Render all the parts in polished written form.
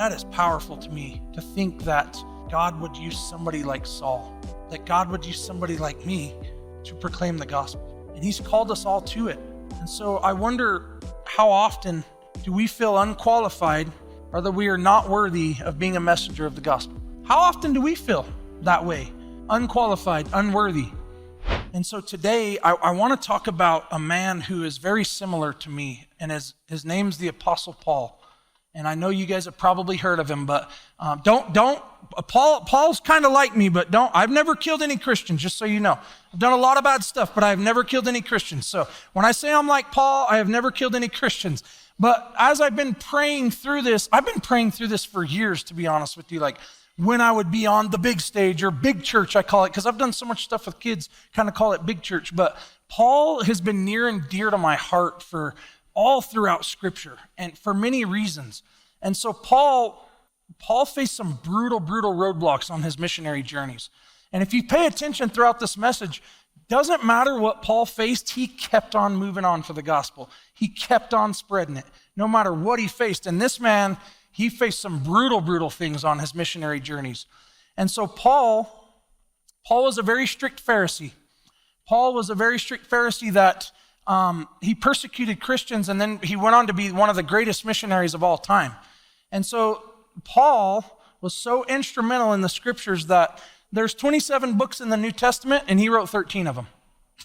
That is powerful to me, to think that God would use somebody like Saul, that God would use somebody like me to proclaim the gospel. And he's called us all to it. And so I wonder, how often do we feel unqualified or that we are not worthy of being a messenger of the gospel? How often do we feel that way? Unqualified, unworthy. And so today I want to talk about a man who is very similar to me, and his name's the Apostle Paul. And I know you guys have probably heard of him, but Paul's kind of like me, but I've never killed any Christians, just so you know. I've done a lot of bad stuff, but I've never killed any Christians. So when I say I'm like Paul, I have never killed any Christians. But as I've been praying through this, I've been praying through this for years, to be honest with you, like when I would be on the big stage, or big church, I call it, because I've done so much stuff with kids, kind of call it big church. But Paul has been near and dear to my heart for all throughout Scripture, and for many reasons. And so Paul faced some brutal roadblocks on his missionary journeys. And if you pay attention throughout this message, doesn't matter what Paul faced, he kept on moving on for the gospel. He kept on spreading it, no matter what he faced. And this man, he faced some brutal things on his missionary journeys. And so Paul was a very strict Pharisee. Paul was a very strict Pharisee that he persecuted Christians, and then he went on to be one of the greatest missionaries of all time. And so Paul was so instrumental in the Scriptures that there's 27 books in the New Testament, and he wrote 13 of them.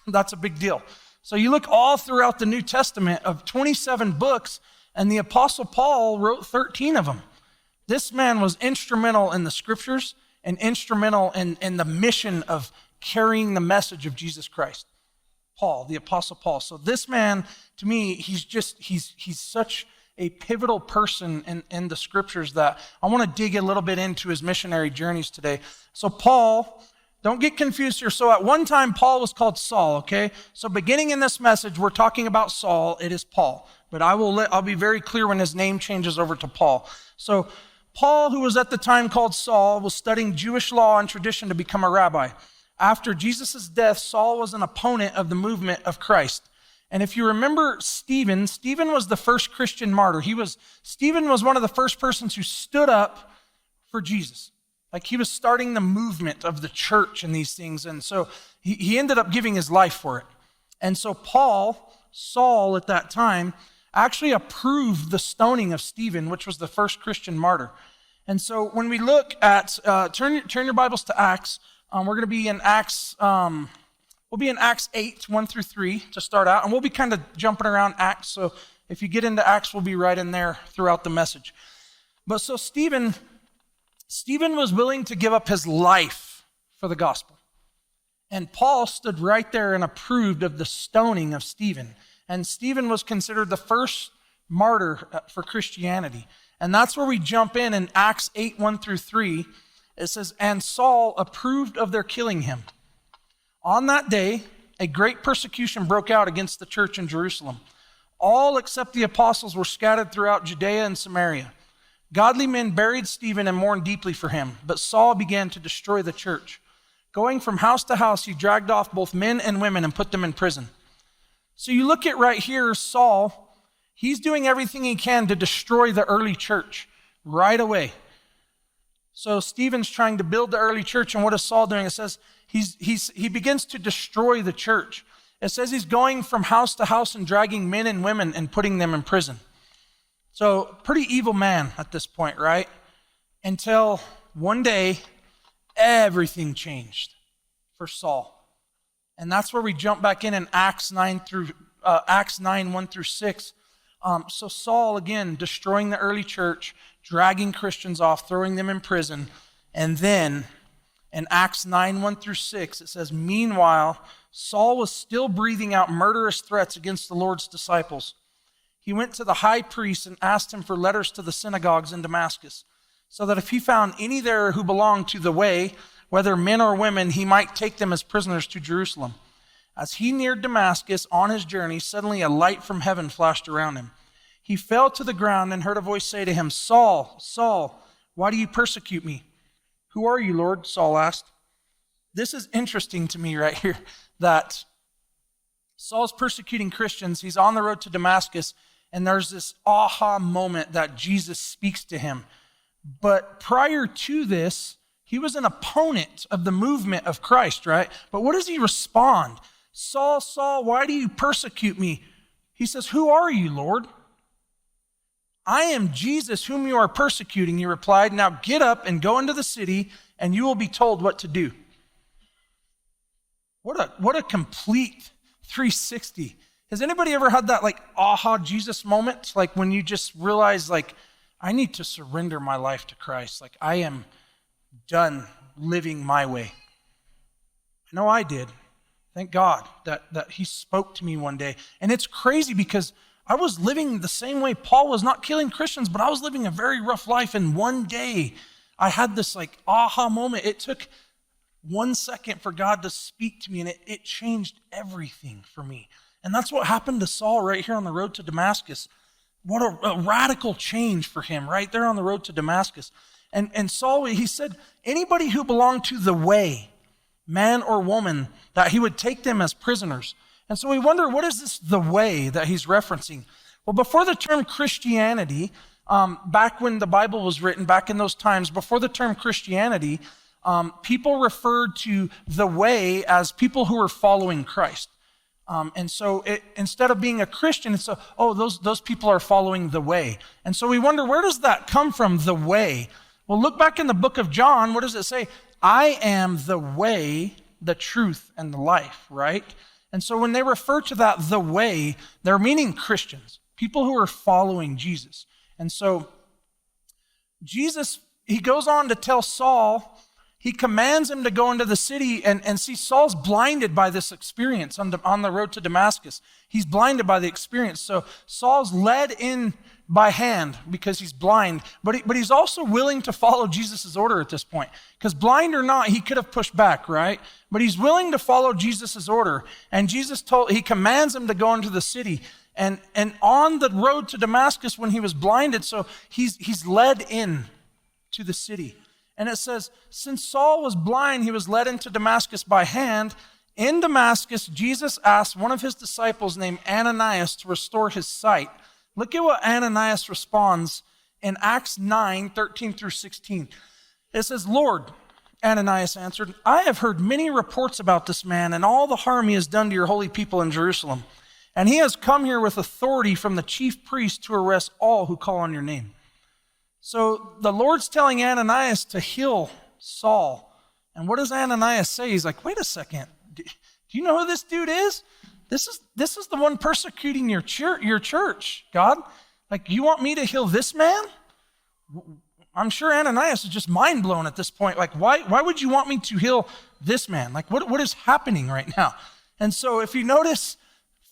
That's a big deal. So you look all throughout the New Testament of 27 books, and the Apostle Paul wrote 13 of them. This man was instrumental in the Scriptures and instrumental in the mission of carrying the message of Jesus Christ. Paul, the Apostle Paul. So this man, to me, he's such a pivotal person in the Scriptures that I want to dig a little bit into his missionary journeys today. So Paul, don't get confused here. So at one time, Paul was called Saul, okay? So beginning in this message, we're talking about Saul. It is Paul. But I'll be very clear when his name changes over to Paul. So Paul, who was at the time called Saul, was studying Jewish law and tradition to become a rabbi. After Jesus' death, Saul was an opponent of the movement of Christ. And if you remember Stephen was the first Christian martyr. Stephen was one of the first persons who stood up for Jesus. Like, he was starting the movement of the church and these things. And so he ended up giving his life for it. And so Saul at that time, actually approved the stoning of Stephen, which was the first Christian martyr. And so when we look at, turn your Bibles to Acts. We're going to be in Acts. We'll be in Acts 8, 1 through 3 to start out, and we'll be kind of jumping around Acts. So if you get into Acts, we'll be right in there throughout the message. But so Stephen was willing to give up his life for the gospel. And Paul stood right there and approved of the stoning of Stephen. And Stephen was considered the first martyr for Christianity. And that's where we jump in Acts 8, 1 through 3. It says, "And Saul approved of their killing him. On that day, a great persecution broke out against the church in Jerusalem. All except the apostles were scattered throughout Judea and Samaria. Godly men buried Stephen and mourned deeply for him, but Saul began to destroy the church. Going from house to house, he dragged off both men and women and put them in prison." So you look at right here, Saul, he's doing everything he can to destroy the early church right away. So Stephen's trying to build the early church, and what is Saul doing? It says he begins to destroy the church. It says he's going from house to house and dragging men and women and putting them in prison. So pretty evil man at this point, right? Until one day, everything changed for Saul. And that's where we jump back in Acts 9, 1 through 6. So Saul, again, destroying the early church, dragging Christians off, throwing them in prison. And then in Acts 9, 1 through 6, it says, "Meanwhile, Saul was still breathing out murderous threats against the Lord's disciples. He went to the high priest and asked him for letters to the synagogues in Damascus, so that if he found any there who belonged to the way, whether men or women, he might take them as prisoners to Jerusalem. As he neared Damascus on his journey, suddenly a light from heaven flashed around him. He fell to the ground and heard a voice say to him, 'Saul, Saul, why do you persecute me?' 'Who are you, Lord?' Saul asked." This is interesting to me right here, that Saul's persecuting Christians. He's on the road to Damascus, and there's this aha moment that Jesus speaks to him. But prior to this, he was an opponent of the movement of Christ, right? But what does he respond? Saul, Saul, why do you persecute me? He says, who are you, Lord? I am Jesus whom you are persecuting, he replied. Now get up and go into the city, and you will be told what to do. What a complete 360. Has anybody ever had that like aha Jesus moment? Like when you just realize like, I need to surrender my life to Christ. Like I am done living my way. I know I did. Thank God that he spoke to me one day. And it's crazy because I was living the same way Paul was, not killing Christians, but I was living a very rough life. And one day I had this like aha moment. It took 1 second for God to speak to me, and it changed everything for me. And that's what happened to Saul right here on the road to Damascus. What a radical change for him right there on the road to Damascus. And Saul, he said, anybody who belonged to the way, man or woman, that he would take them as prisoners. And so we wonder, what is this the way that he's referencing? Well, before the term Christianity, back when the Bible was written, back in those times, before the term Christianity, people referred to the way as people who were following Christ. And so instead of being a Christian, it's those people are following the way. And so we wonder, where does that come from, the way? Well, look back in the book of John. What does it say? I am the way, the truth, and the life, right? And so when they refer to that, the way, they're meaning Christians, people who are following Jesus. And so Jesus, he goes on to tell Saul, he commands him to go into the city, and see, Saul's blinded by this experience on the road to Damascus. He's blinded by the experience. So Saul's led in by hand because he's blind, but he's also willing to follow Jesus' order at this point. Because blind or not, he could have pushed back, right? But he's willing to follow Jesus' order. And he commands him to go into the city. And on the road to Damascus when he was blinded, so he's led in to the city. And it says, since Saul was blind, he was led into Damascus by hand. In Damascus, Jesus asked one of his disciples named Ananias to restore his sight. Look at what Ananias responds in Acts 9:13-16. It says, Lord, Ananias answered, I have heard many reports about this man and all the harm he has done to your holy people in Jerusalem. And he has come here with authority from the chief priest to arrest all who call on your name. So the Lord's telling Ananias to heal Saul. And what does Ananias say? He's like, wait a second. Do you know who this dude is? This is the one persecuting your church, God. Like, you want me to heal this man? I'm sure Ananias is just mind blown at this point. Like, why would you want me to heal this man? Like, what is happening right now? And so if you notice,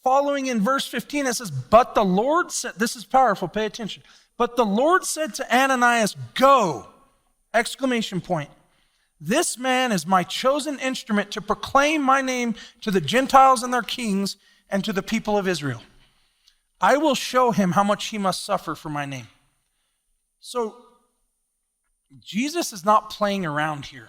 following in verse 15, it says, but the Lord said, this is powerful, pay attention. But the Lord said to Ananias, go, exclamation point. This man is my chosen instrument to proclaim my name to the Gentiles and their kings and to the people of Israel. I will show him how much he must suffer for my name. So Jesus is not playing around here.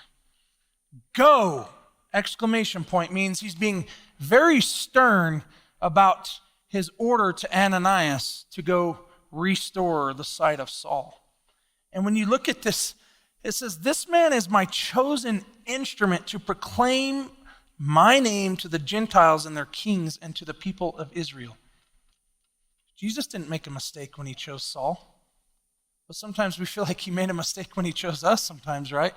Go, exclamation point, means he's being very stern about his order to Ananias to go restore the sight of Saul. And when you look at this, it says, this man is my chosen instrument to proclaim my name to the Gentiles and their kings and to the people of Israel. Jesus didn't make a mistake when he chose Saul. But sometimes we feel like he made a mistake when he chose us sometimes, right?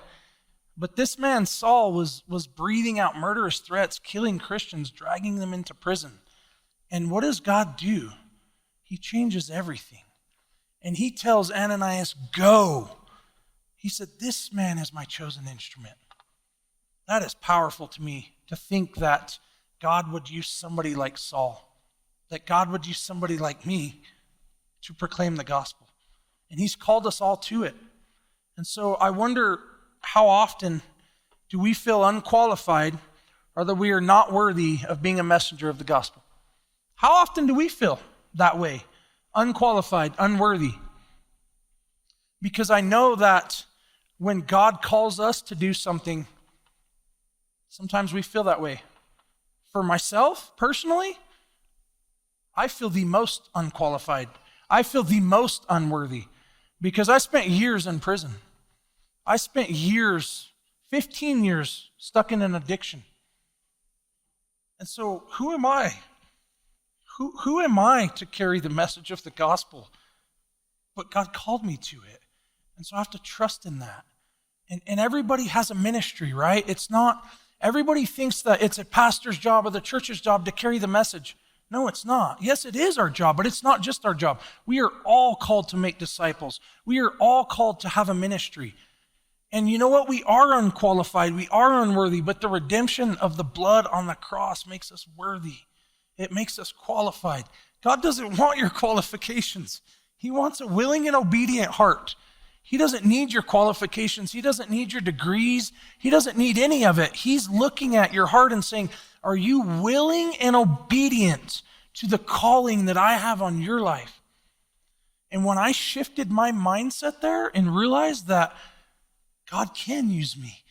But this man, Saul, was breathing out murderous threats, killing Christians, dragging them into prison. And what does God do? He changes everything. And he tells Ananias, go. He said, this man is my chosen instrument. That is powerful to me, to think that God would use somebody like Saul, that God would use somebody like me to proclaim the gospel. And he's called us all to it. And so I wonder, how often do we feel unqualified or that we are not worthy of being a messenger of the gospel? How often do we feel that way? Unqualified, unworthy. Because I know that when God calls us to do something, sometimes we feel that way. For myself, personally, I feel the most unqualified. I feel the most unworthy. because I spent years in prison. I spent years, 15 years, stuck in an addiction. And so who am I? Who am I to carry the message of the gospel? But God called me to it. And so I have to trust in that. And everybody has a ministry, right? It's not, everybody thinks that it's a pastor's job or the church's job to carry the message. No, it's not. Yes, it is our job, but it's not just our job. We are all called to make disciples. We are all called to have a ministry. And you know what? We are unqualified. We are unworthy, but the redemption of the blood on the cross makes us worthy. It makes us qualified. God doesn't want your qualifications. He wants a willing and obedient heart. He doesn't need your qualifications. He doesn't need your degrees. He doesn't need any of it. He's looking at your heart and saying, are you willing and obedient to the calling that I have on your life? And when I shifted my mindset there and realized that God can use me,